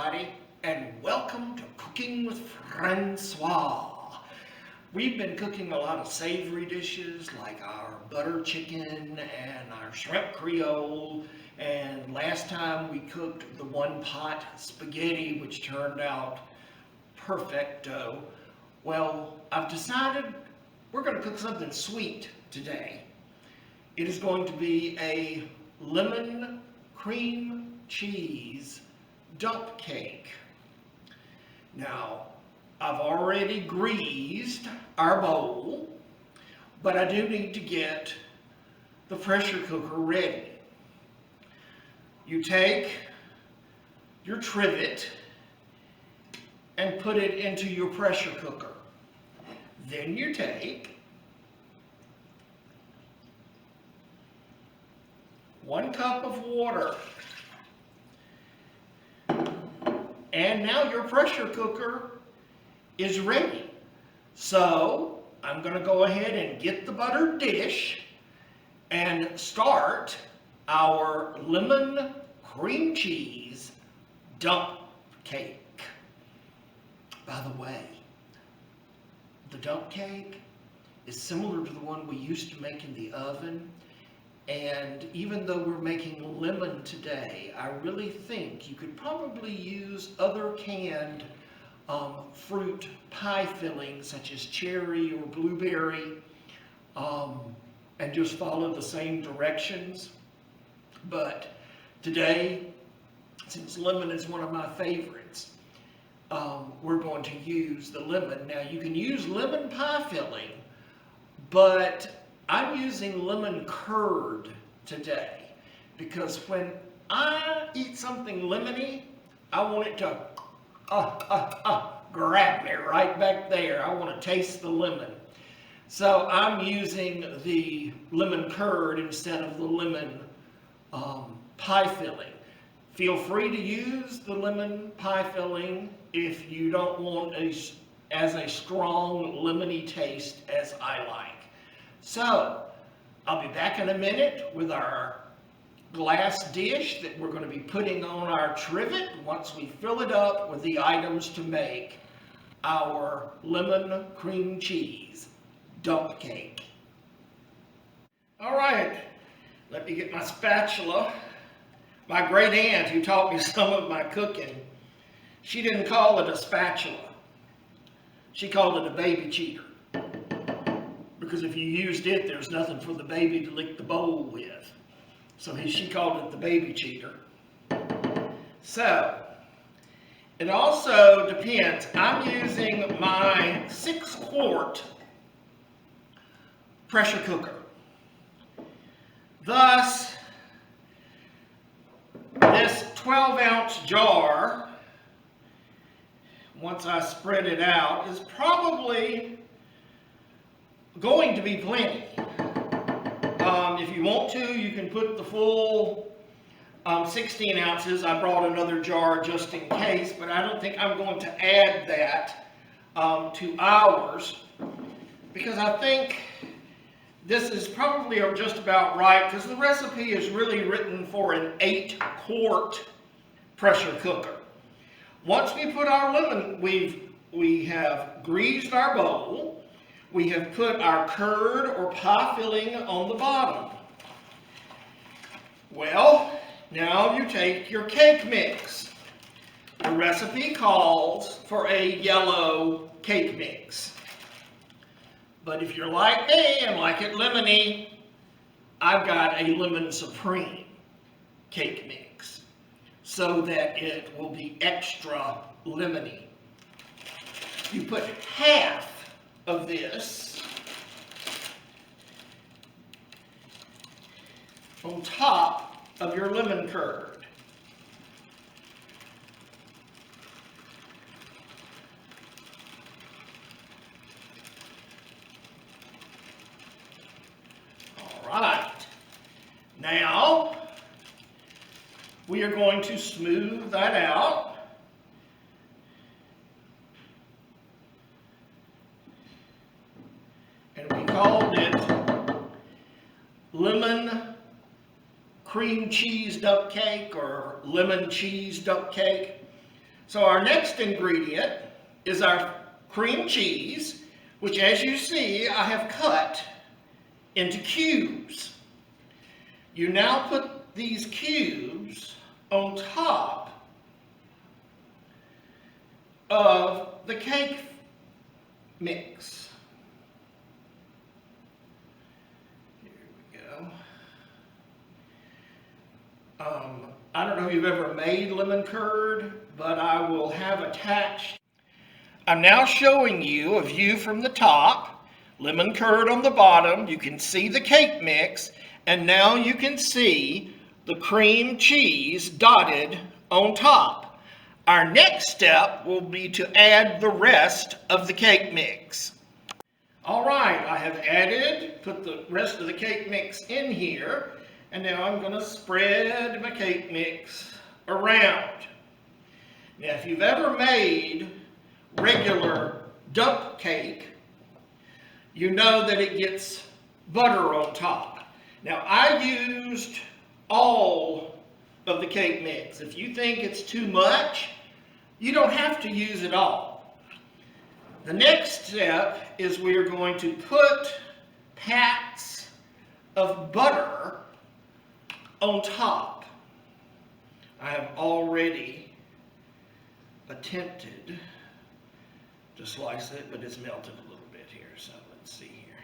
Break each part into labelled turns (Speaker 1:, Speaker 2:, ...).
Speaker 1: everybody, and welcome to Cooking with Francois. We've been cooking a lot of savory dishes like our butter chicken and our shrimp creole, and last time we cooked the one-pot spaghetti, which turned out perfecto. Well, I've decided we're going to cook something sweet today. It is going to be a lemon cream cheese dump cake. Now, I've already greased our bowl, but I do need to get the pressure cooker ready. You take your trivet and put it into your pressure cooker. Then you take 1 cup of water. And now your pressure cooker is ready. So I'm going to go ahead and get the buttered dish and start our lemon cream cheese dump cake. By the way, the dump cake is similar to the one we used to make in the oven. And even though we're making lemon today, I really think you could probably use other canned fruit pie fillings such as cherry or blueberry and just follow the same directions. But today, since lemon is one of my favorites, we're going to use the lemon. Now you can use lemon pie filling, but I'm using lemon curd today because when I eat something lemony, I want it to grab me right back there. I want to taste the lemon. So I'm using the lemon curd instead of the lemon pie filling. Feel free to use the lemon pie filling if you don't want as a strong lemony taste as I like. So, I'll be back in a minute with our glass dish that we're going to be putting on our trivet once we fill it up with the items to make our lemon cream cheese dump cake. Alright, let me get my spatula. My great aunt, who taught me some of my cooking, she didn't call it a spatula. She called it a baby cheater. Because if you used it, there's nothing for the baby to lick the bowl with. So she called it the baby cheater. So, it also depends. I'm using my 6-quart pressure cooker. Thus, this 12-ounce jar, once I spread it out, is probably going to be plenty. If you want to, you can put the full 16 ounces. I brought another jar just in case, but I don't think I'm going to add that to ours because I think this is probably just about right because the recipe is really written for an 8-quart pressure cooker. Once we put our lemon, we have greased our bowl. We have put our curd or pie filling on the bottom. Well, now you take your cake mix. The recipe calls for a yellow cake mix. But if you're like me and like it lemony, I've got a lemon supreme cake mix so that it will be extra lemony. You put half of this on top of your lemon curd. All right. Now we are going to smooth that out. And we called it lemon cream cheese dump cake or lemon cheese dump cake. So our next ingredient is our cream cheese, which, as you see, I have cut into cubes. You now put these cubes on top of the cake mix. Here we go. I don't know if you've ever made lemon curd, but I will have attached. I'm now showing you a view from the top, lemon curd on the bottom. You can see the cake mix, and now you can see the cream cheese dotted on top. Our next step will be to add the rest of the cake mix. All right, I have put the rest of the cake mix in here, and now I'm going to spread my cake mix around. Now, if you've ever made regular dump cake, you know that it gets butter on top. Now, I used all of the cake mix. If you think it's too much, you don't have to use it all. The next step is we are going to put pats of butter on top. I have already attempted to slice it, but it's melted a little bit here, so let's see here.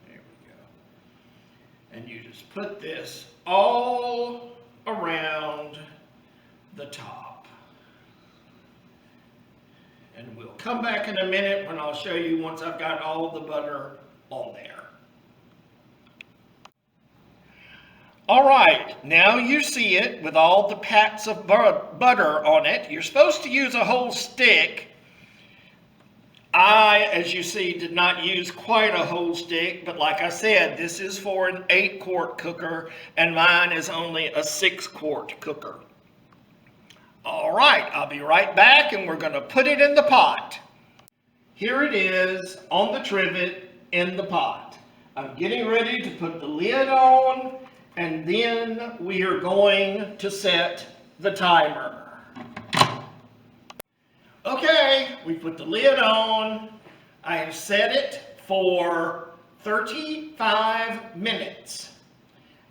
Speaker 1: There we go. And you just put this all around the top. And we'll come back in a minute when I'll show you once I've got all of the butter on there. All right, now you see it with all the pats of butter on it. You're supposed to use a whole stick. I, as you see, did not use quite a whole stick, but like I said, this is for an 8-quart cooker, and mine is only a 6-quart cooker. All right, I'll be right back, and we're going to put it in the pot. Here it is on the trivet in the pot. I'm getting ready to put the lid on, and then we are going to set the timer. Okay, we put the lid on. I have set it for 35 minutes.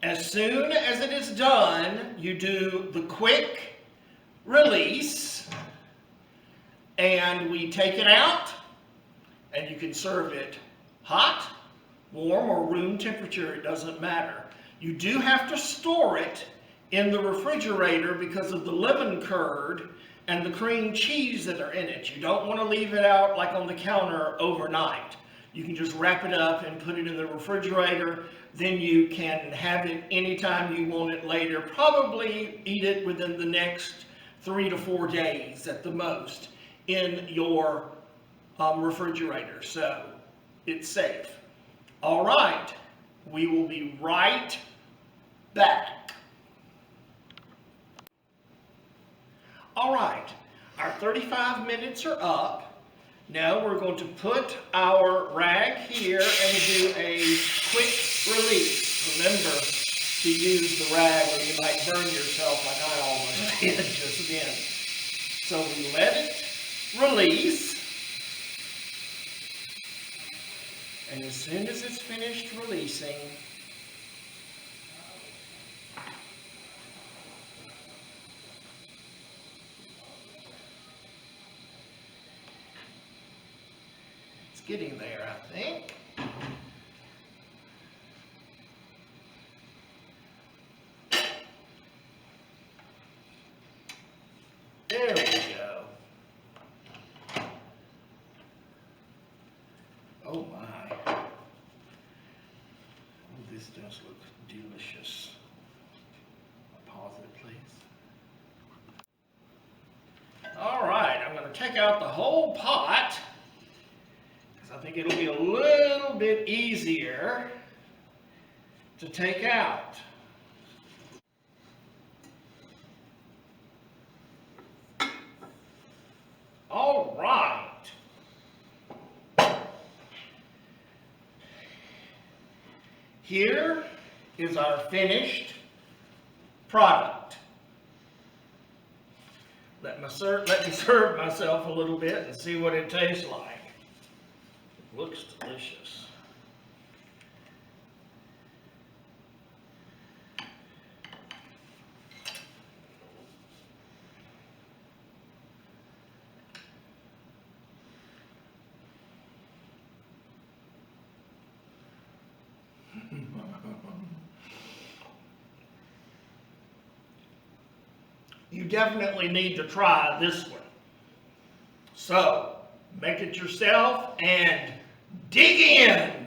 Speaker 1: As soon as it is done, you do the quick release, and we take it out, and you can serve it hot, warm, or room temperature. It doesn't matter. You do have to store it in the refrigerator because of the lemon curd and the cream cheese that are in it. You don't want to leave it out like on the counter overnight. You can just wrap it up and put it in the refrigerator. Then you can have it anytime you want it later. Probably eat it within the next 3 to 4 days at the most in your refrigerator. So it's safe. All right, we will be right back. All right, our 35 minutes are up. Now we're going to put our rag here and do a quick release. Remember to use the rag or you might burn yourself like I almost did just then. So we let it release. And as soon as it's finished releasing, it's getting there, I think. There we go. Oh my. This does look delicious. Pause it, please. All right, I'm going to take out the whole pot because I think it'll be a little bit easier to take out. All right. Here is our finished product. Let my let me serve myself a little bit and see what it tastes like. It looks delicious. You definitely need to try this one. So, make it yourself and dig in.